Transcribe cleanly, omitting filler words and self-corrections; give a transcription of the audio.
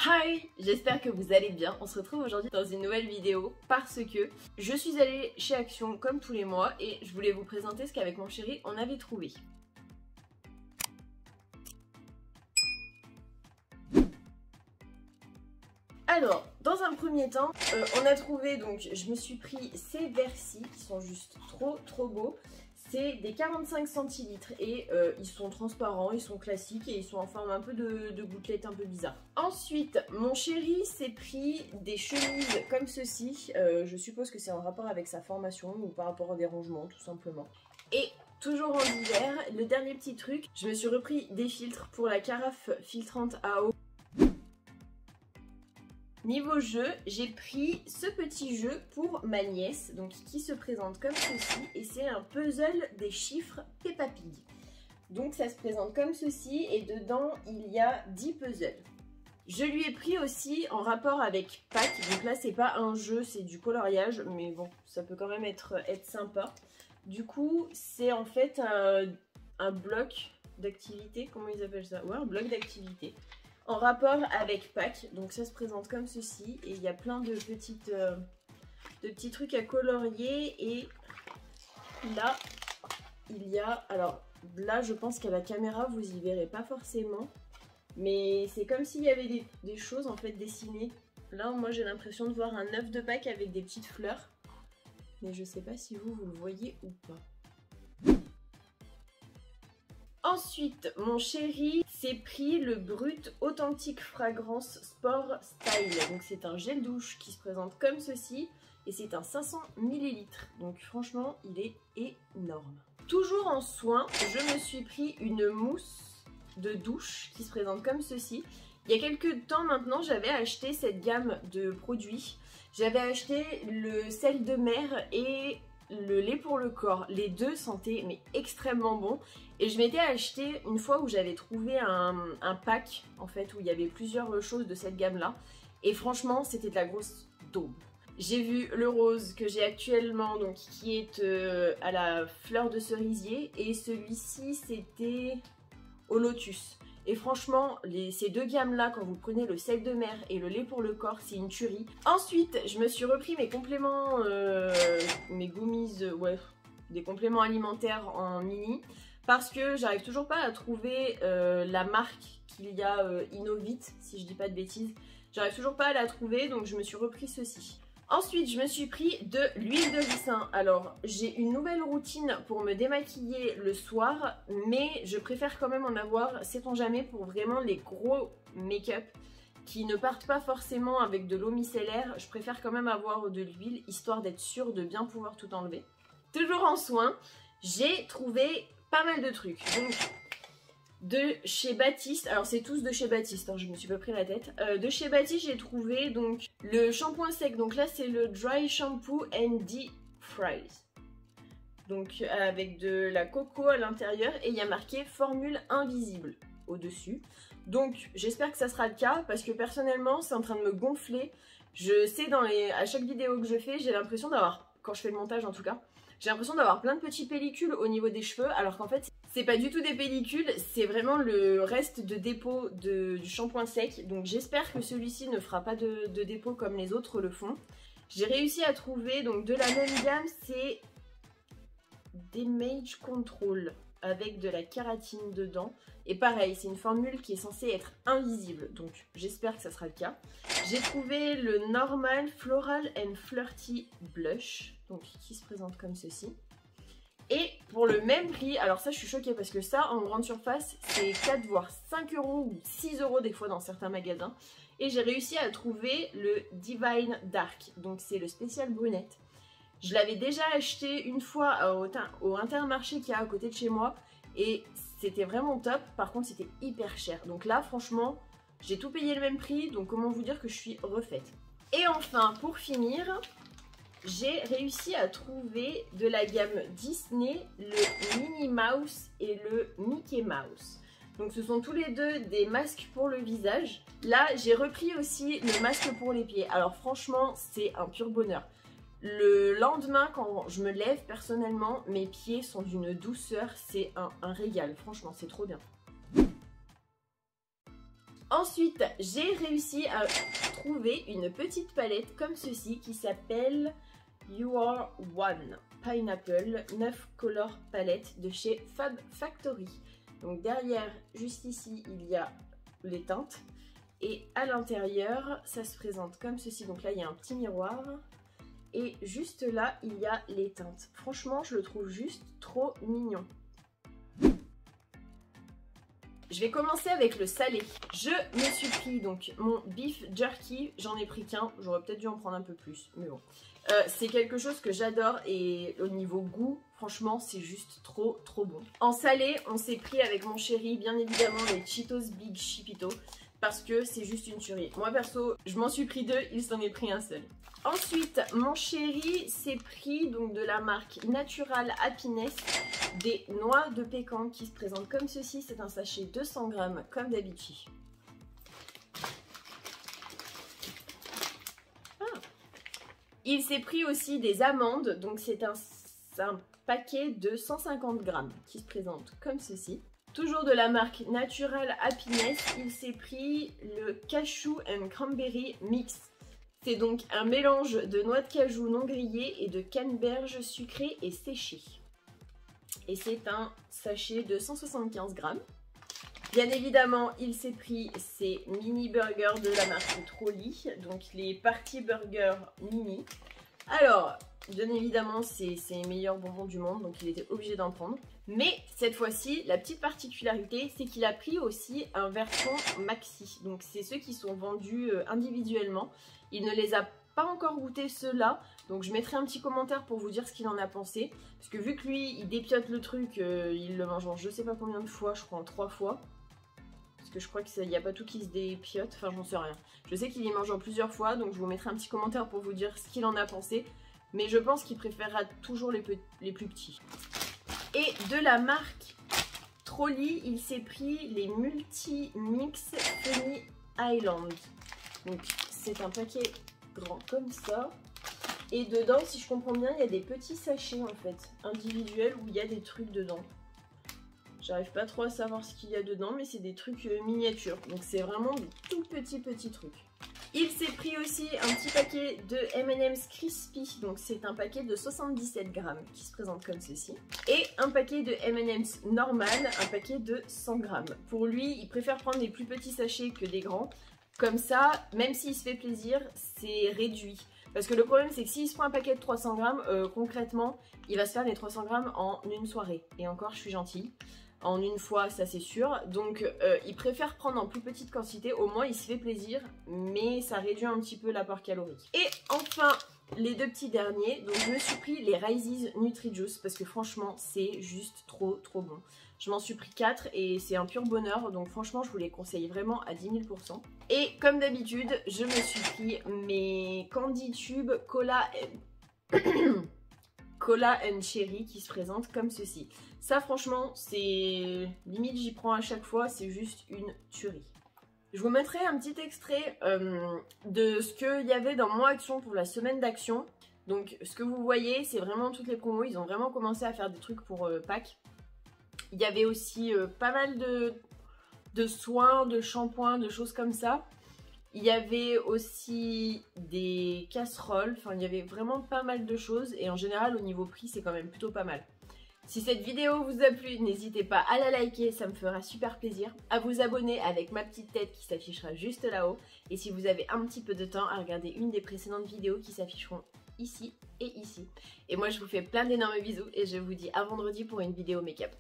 Hi, j'espère que vous allez bien. On se retrouve aujourd'hui dans une nouvelle vidéo parce que je suis allée chez Action comme tous les mois et je voulais vous présenter ce qu'avec mon chéri on avait trouvé. Alors, dans un premier temps, on a trouvé, donc je me suis pris ces Bercy qui sont juste trop beaux. C'est des 45 centilitres et ils sont transparents, ils sont classiques et ils sont en forme un peu de gouttelette un peu bizarre. Ensuite, mon chéri s'est pris des chemises comme ceci. Je suppose que c'est en rapport avec sa formation ou par rapport à des rangements tout simplement. Et toujours en hiver, le dernier petit truc, je me suis repris des filtres pour la carafe filtrante à eau. Niveau jeu, j'ai pris ce petit jeu pour ma nièce, donc qui se présente comme ceci, et c'est un puzzle des chiffres Peppa Pig. Donc ça se présente comme ceci, et dedans il y a 10 puzzles. Je lui ai pris aussi en rapport avec Pâques, donc là c'est pas un jeu, c'est du coloriage, mais bon, ça peut quand même être sympa. Du coup, c'est en fait un bloc d'activité, comment ils appellent ça? Ouais, un bloc d'activité. En rapport avec Pâques, donc ça se présente comme ceci et il y a plein de petits trucs à colorier et là il y a, alors là je pense qu'à la caméra vous y verrez pas forcément mais c'est comme s'il y avait des choses en fait dessinées. Là moi j'ai l'impression de voir un œuf de Pâques avec des petites fleurs mais je sais pas si vous le voyez ou pas. Ensuite, mon chéri s'est pris le Brut Authentique Fragrance Sport Style. Donc c'est un gel douche qui se présente comme ceci et c'est un 500 ml. Donc franchement, il est énorme. Toujours en soin, je me suis pris une mousse de douche qui se présente comme ceci. Il y a quelques temps maintenant, j'avais acheté cette gamme de produits. J'avais acheté le sel de mer et le lait pour le corps. Les deux sentaient mais extrêmement bon. Et je m'étais acheté une fois où j'avais trouvé un pack en fait où il y avait plusieurs choses de cette gamme là. Et franchement c'était de la grosse daube. J'ai vu le rose que j'ai actuellement donc qui est à la fleur de cerisier et celui-ci c'était au lotus. Et franchement, ces deux gammes-là, quand vous prenez le sel de mer et le lait pour le corps, c'est une tuerie. Ensuite, je me suis repris mes compléments, mes gummies, ouais, des compléments alimentaires en mini. Parce que j'arrive toujours pas à trouver la marque qu'il y a Innovit, si je dis pas de bêtises. J'arrive toujours pas à la trouver, donc je me suis repris ceci. Ensuite, je me suis pris de l'huile de ricin. Alors, j'ai une nouvelle routine pour me démaquiller le soir, mais je préfère quand même en avoir, sait-on jamais, pour vraiment les gros make-up qui ne partent pas forcément avec de l'eau micellaire. Je préfère quand même avoir de l'huile, histoire d'être sûre de bien pouvoir tout enlever. Toujours en soin, j'ai trouvé pas mal de trucs. Donc, de chez Baptiste, alors c'est tous de chez Baptiste, hein, je me suis pas pris la tête. De chez Baptiste, j'ai trouvé donc le shampoing sec. Donc là, c'est le Dry Shampoo and Deep Frizz. Donc avec de la coco à l'intérieur et il y a marqué formule invisible au-dessus. Donc j'espère que ça sera le cas parce que personnellement, c'est en train de me gonfler. Je sais à chaque vidéo que je fais, j'ai l'impression d'avoir, quand je fais le montage en tout cas, j'ai l'impression d'avoir plein de petites pellicules au niveau des cheveux alors qu'en fait c'est pas du tout des pellicules, c'est vraiment le reste de dépôt du shampoing sec. Donc j'espère que celui-ci ne fera pas de dépôt comme les autres le font. J'ai réussi à trouver donc de la même gamme, c'est Damage Control avec de la kératine dedans. Et pareil, c'est une formule qui est censée être invisible, donc j'espère que ça sera le cas. J'ai trouvé le Normal Floral and Flirty Blush, donc qui se présente comme ceci. Et pour le même prix, alors ça je suis choquée parce que ça en grande surface c'est 4 voire 5 euros ou 6 euros des fois dans certains magasins. Et j'ai réussi à trouver le Divine Dark, donc c'est le spécial brunette. Je l'avais déjà acheté une fois au Intermarché qui est à côté de chez moi et c'était vraiment top. Par contre c'était hyper cher, donc là franchement j'ai tout payé le même prix, donc comment vous dire que je suis refaite. Et enfin pour finir, j'ai réussi à trouver de la gamme Disney le Minnie Mouse et le Mickey Mouse. Donc ce sont tous les deux des masques pour le visage. Là j'ai repris aussi le masque pour les pieds. Alors franchement c'est un pur bonheur. Le lendemain quand je me lève personnellement, mes pieds sont d'une douceur, c'est un régal. Franchement c'est trop bien. Ensuite, j'ai réussi à trouver une petite palette comme ceci qui s'appelle You Are One Pineapple 9 Color Palette de chez Fab Factory. Donc derrière, juste ici, il y a les teintes. Et à l'intérieur, ça se présente comme ceci. Donc là, il y a un petit miroir. Et juste là, il y a les teintes. Franchement, je le trouve juste trop mignon. Je vais commencer avec le salé. Je me suis pris donc mon beef jerky. J'en ai pris qu'un. J'aurais peut-être dû en prendre un peu plus. Mais bon. C'est quelque chose que j'adore. Et au niveau goût, franchement, c'est juste trop bon. En salé, on s'est pris avec mon chéri, bien évidemment, les Cheetos Big Chipito. Parce que c'est juste une tuerie. Moi perso, je m'en suis pris 2, il s'en est pris un seul. Ensuite, mon chéri s'est pris donc de la marque Natural Happiness des noix de pécan qui se présentent comme ceci. C'est un sachet 200 grammes comme d'habitude. Il s'est pris aussi des amandes, donc c'est un paquet de 150 grammes qui se présente comme ceci. Toujours de la marque Natural Happiness, il s'est pris le Cashew and Cranberry Mix. C'est donc un mélange de noix de cajou non grillées et de canneberge sucrée et séchée. Et c'est un sachet de 175 grammes. Bien évidemment, il s'est pris ces mini burgers de la marque Trolli, donc les Party Burger Mini. Alors, bien évidemment, c'est les meilleurs bonbons du monde, donc il était obligé d'en prendre. Mais cette fois-ci, la petite particularité, c'est qu'il a pris aussi un version maxi. Donc c'est ceux qui sont vendus individuellement. Il ne les a pas encore goûtés ceux-là, donc je mettrai un petit commentaire pour vous dire ce qu'il en a pensé. Parce que vu que lui, il dépiote le truc, il le mange en je sais pas combien de fois, je crois en 3 fois. Parce que je crois qu'il n'y a pas tout qui se dépiote, enfin j'en sais rien. Je sais qu'il y mange en plusieurs fois, donc je vous mettrai un petit commentaire pour vous dire ce qu'il en a pensé. Mais je pense qu'il préférera toujours les plus petits. Et de la marque Trolli, il s'est pris les Multi-Mix Funny Island. Donc c'est un paquet grand comme ça. Et dedans, si je comprends bien, il y a des petits sachets en fait, individuels où il y a des trucs dedans. J'arrive pas trop à savoir ce qu'il y a dedans, mais c'est des trucs miniatures. Donc c'est vraiment des tout petits trucs. Il s'est pris aussi un petit paquet de M&M's Crispy, donc c'est un paquet de 77 grammes qui se présente comme ceci. Et un paquet de M&M's normal, un paquet de 100 grammes. Pour lui, il préfère prendre des plus petits sachets que des grands. Comme ça, même s'il se fait plaisir, c'est réduit. Parce que le problème, c'est que s'il se prend un paquet de 300 grammes, concrètement, il va se faire les 300 grammes en une soirée. Et encore, je suis gentille. En une fois, ça c'est sûr. Donc il préfère prendre en plus petite quantité, au moins il se fait plaisir, mais ça réduit un petit peu l'apport calorique. Et enfin, les deux petits derniers, donc je me suis pris les Rises Nutri-Juice parce que franchement c'est juste trop bon. Je m'en suis pris 4 et c'est un pur bonheur, donc franchement je vous les conseille vraiment à 10 000 %. Et comme d'habitude, je me suis pris mes Candy Tube Cola and Cherry qui se présentent comme ceci. Ça franchement c'est limite j'y prends à chaque fois, c'est juste une tuerie. Je vous mettrai un petit extrait de ce qu'il y avait dans mon action pour la semaine d'action. Donc ce que vous voyez c'est vraiment toutes les promos, ils ont vraiment commencé à faire des trucs pour Pâques. Il y avait aussi pas mal de soins, de shampoings, de choses comme ça. Il y avait aussi des casseroles, enfin il y avait vraiment pas mal de choses et en général au niveau prix c'est quand même plutôt pas mal. Si cette vidéo vous a plu, n'hésitez pas à la liker, ça me fera super plaisir. À vous abonner avec ma petite tête qui s'affichera juste là-haut. Et si vous avez un petit peu de temps, à regarder une des précédentes vidéos qui s'afficheront ici et ici. Et moi je vous fais plein d'énormes bisous et je vous dis à vendredi pour une vidéo make-up.